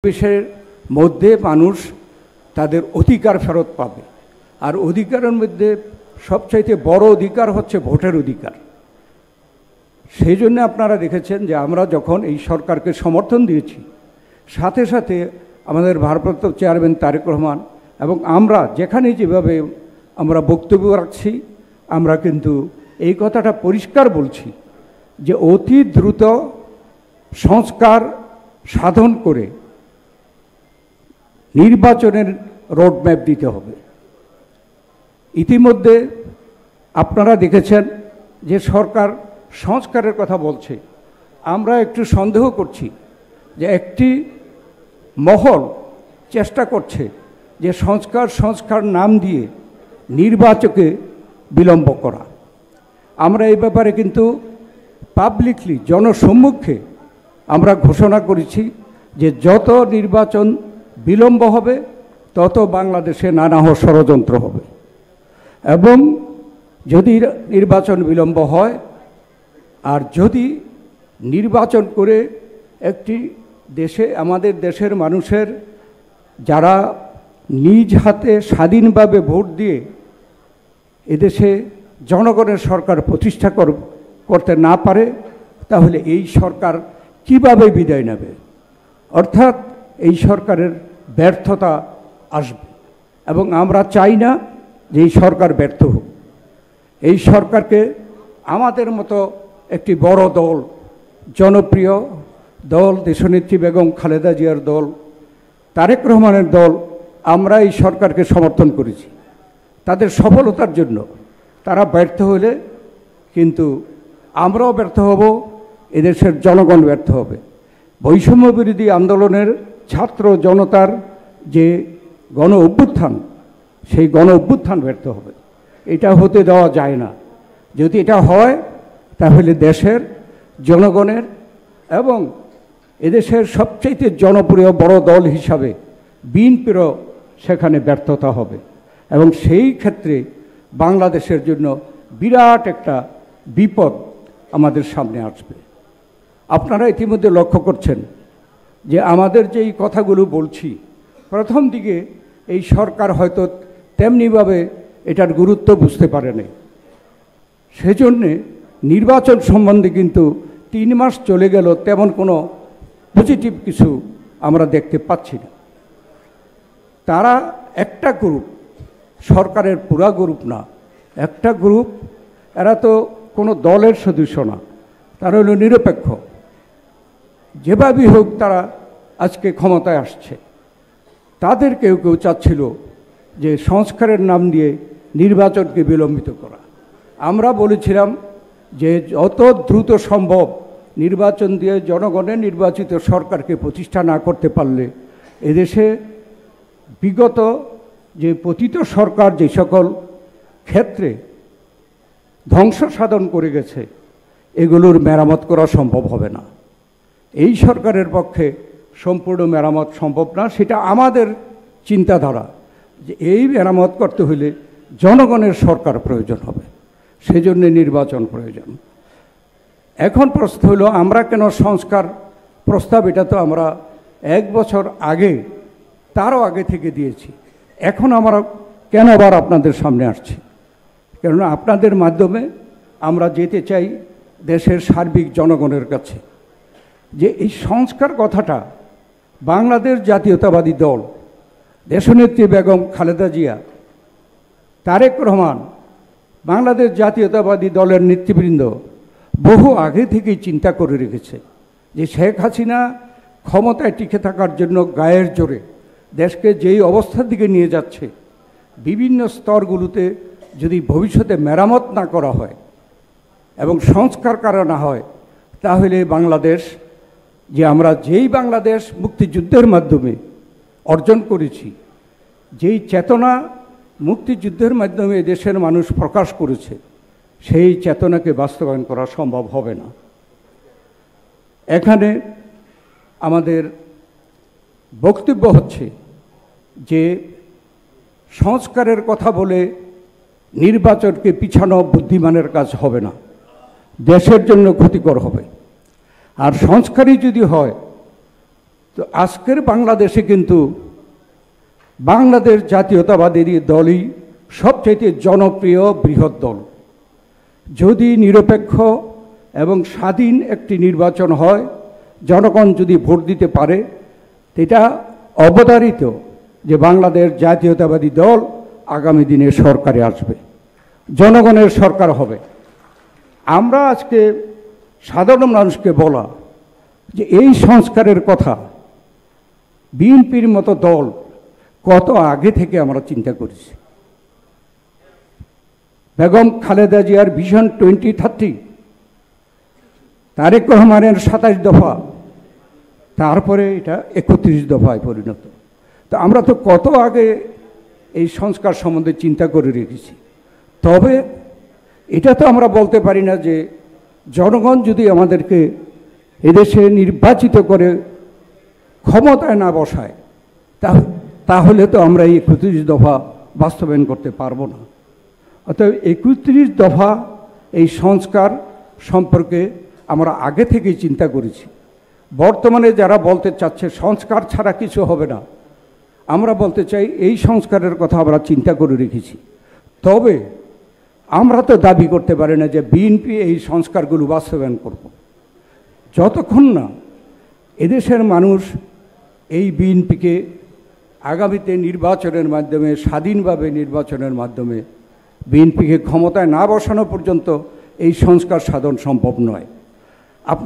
দেশের মধ্যে মানুষ তাদের অধিকার ফেরত পাবে। আর অধিকারের মধ্যে সবচাইতে বড় অধিকার হচ্ছে ভোটের অধিকার। সেই জন্য আপনারা দেখেছেন যে আমরা যখন এই সরকারকে সমর্থন দিয়েছি, সাথে সাথে আমাদের ভারপ্রাপ্ত চেয়ারম্যান তারেক রহমান এবং আমরা যেখানে যেভাবে আমরা বক্তব্য রাখছি, আমরা কিন্তু এই কথাটা পরিষ্কার বলছি যে অতি দ্রুত সংস্কার সাধন করে নির্বাচনের রোডম্যাপ দিতে হবে। ইতিমধ্যে আপনারা দেখেছেন যে সরকার সংস্কারের কথা বলছে। আমরা একটু সন্দেহ করছি যে একটি মহল চেষ্টা করছে যে সংস্কার নাম দিয়ে নির্বাচনকে বিলম্ব করা। আমরা এই ব্যাপারে কিন্তু পাবলিকলি জনসম্মুখে আমরা ঘোষণা করেছি যে যত নির্বাচন বিলম্ব হবে তত বাংলাদেশে নানা ষড়যন্ত্র হবে, এবং যদি নির্বাচন বিলম্ব হয় আর যদি নির্বাচন করে একটি দেশে আমাদের দেশের মানুষের যারা নিজ হাতে স্বাধীনভাবে ভোট দিয়ে এদেশে জনগণের সরকার প্রতিষ্ঠা করতে না পারে, তাহলে এই সরকার কিভাবে বিদায় নেবে? অর্থাৎ এই সরকারের ব্যর্থতা আসবে, এবং আমরা চাই না যে এই সরকার ব্যর্থ হোক। এই সরকারকে আমাদের মতো একটি বড় দল, জনপ্রিয় দল, দেশনেত্রী বেগম খালেদা জিয়ার দল, তারেক রহমানের দল, আমরা এই সরকারকে সমর্থন করেছি তাদের সফলতার জন্য। তারা ব্যর্থ হলে কিন্তু আমরাও ব্যর্থ হব, এদেশের জনগণ ব্যর্থ হবে। বৈষম্য বিরোধী আন্দোলনের ছাত্র জনতার যে গণ অভ্যুত্থান, সেই গণ অভ্যুত্থান ব্যর্থ হবে। এটা হতে দেওয়া যায় না। যদি এটা হয় তাহলে দেশের জনগণের এবং এদেশের সবচেয়ে জনপ্রিয় বড় দল হিসাবে বিএনপিরও সেখানে ব্যর্থতা হবে, এবং সেই ক্ষেত্রে বাংলাদেশের জন্য বিরাট একটা বিপদ আমাদের সামনে আসবে। আপনারা ইতিমধ্যে লক্ষ্য করছেন যে আমাদের যেই কথাগুলো বলছি, প্রথম দিকে এই সরকার হয়তো তেমনিভাবে এটার গুরুত্ব বুঝতে পারেনি। সেজন্যে নির্বাচন সম্বন্ধে কিন্তু 3 মাস চলে গেল, তেমন কোনো পজিটিভ কিছু আমরা দেখতে পাচ্ছি না। তারা একটা গ্রুপ, সরকারের পুরা গ্রুপ না, একটা গ্রুপ, এরা তো কোনো দলের সদস্য না, তারা হলো নিরপেক্ষ। যেভাবেই হোক তারা আজকে ক্ষমতায় আসছে। তাদের কেউ কেউ চাচ্ছিল যে সংস্কারের নাম দিয়ে নির্বাচনকে বিলম্বিত করা। আমরা বলেছিলাম যে যত দ্রুত সম্ভব নির্বাচন দিয়ে জনগণের নির্বাচিত সরকারকে প্রতিষ্ঠা না করতে পারলে এদেশে বিগত যে পতিত সরকার যে সকল ক্ষেত্রে ধ্বংস সাধন করে গেছে, এগুলোর মেরামত করা সম্ভব হবে না। এই সরকারের পক্ষে সম্পূর্ণ মেরামত সম্ভব না, সেটা আমাদের চিন্তাধারা যে এই মেরামত করতে হলে জনগণের সরকার প্রয়োজন হবে, সেজন্য নির্বাচন প্রয়োজন। এখন প্রশ্ন হলো আমরা কেন সংস্কার প্রস্তাব, এটা তো আমরা 1 বছর আগে, তারও আগে থেকে দিয়েছি। এখন আমরা কেন আবার আপনাদের সামনে আসছি? কেননা আপনাদের মাধ্যমে আমরা যেতে চাই দেশের সার্বিক জনগণের কাছে যে এই সংস্কার কথাটা বাংলাদেশ জাতীয়তাবাদী দল, দেশনেত্রী বেগম খালেদা জিয়া, তারেক রহমান, বাংলাদেশ জাতীয়তাবাদী দলের নেতৃবৃন্দ বহু আগে থেকেই চিন্তা করে রেখেছে যে শেখ হাসিনা ক্ষমতায় টিকে থাকার জন্য গায়ের জোরে দেশকে যেই অবস্থার দিকে নিয়ে যাচ্ছে, বিভিন্ন স্তরগুলোতে যদি ভবিষ্যতে মেরামত না করা হয় এবং সংস্কার করা না হয়, তাহলে বাংলাদেশ যে আমরা যেই বাংলাদেশ মুক্তিযুদ্ধের মাধ্যমে অর্জন করেছি, যেই চেতনা মুক্তিযুদ্ধের মাধ্যমে দেশের মানুষ প্রকাশ করেছে, সেই চেতনাকে বাস্তবায়ন করা সম্ভব হবে না। এখানে আমাদের বক্তব্য হচ্ছে যে সংস্কারের কথা বলে নির্বাচনকে পিছানো বুদ্ধিমানের কাজ হবে না, দেশের জন্য ক্ষতিকর হবে। আর সংস্কারই যদি হয় তো আজকের বাংলাদেশে কিন্তু বাংলাদেশ জাতীয়তাবাদী দলই সবচেয়ে জনপ্রিয় বৃহৎ দল। যদি নিরপেক্ষ এবং স্বাধীন একটি নির্বাচন হয়, জনগণ যদি ভোট দিতে পারে, এটা অবধারিত যে বাংলাদেশ জাতীয়তাবাদী দল আগামী দিনে সরকারে আসবে, জনগণের সরকার হবে। আমরা আজকে সাধারণ মানুষকে বলা যে এই সংস্কারের কথা বিএনপির মতো দল কত আগে থেকে আমরা চিন্তা করেছি। বেগম খালেদা জিয়ার ভিশন 2030, তারেক রহমানের 27 দফা, তারপরে এটা 31 দফায় পরিণত। তো আমরা তো কত আগে এই সংস্কার সম্বন্ধে চিন্তা করে রেখেছি। তবে এটা তো আমরা বলতে পারি না যে জনগণ যদি আমাদেরকে এদেশে নির্বাচিত করে ক্ষমতায় না বসায়, তাহলে তো আমরা এই 31 দফা বাস্তবায়ন করতে পারবো না। অতএব 31 দফা এই সংস্কার সম্পর্কে আমরা আগে থেকেই চিন্তা করেছি। বর্তমানে যারা বলতে চাচ্ছে সংস্কার ছাড়া কিছু হবে না, আমরা বলতে চাই এই সংস্কারের কথা আমরা চিন্তা করে রেখেছি। তবে আমরা তো দাবি করতে পারি না যে বিএনপি এই সংস্কারগুলো বাস্তবায়ন করব। যতক্ষণ না এদেশের মানুষ এই বিএনপিকে আগামীতে নির্বাচনের মাধ্যমে, স্বাধীনভাবে নির্বাচনের মাধ্যমে বিএনপিকে ক্ষমতায় না বসানো পর্যন্ত এই সংস্কার সাধন সম্ভব নয়।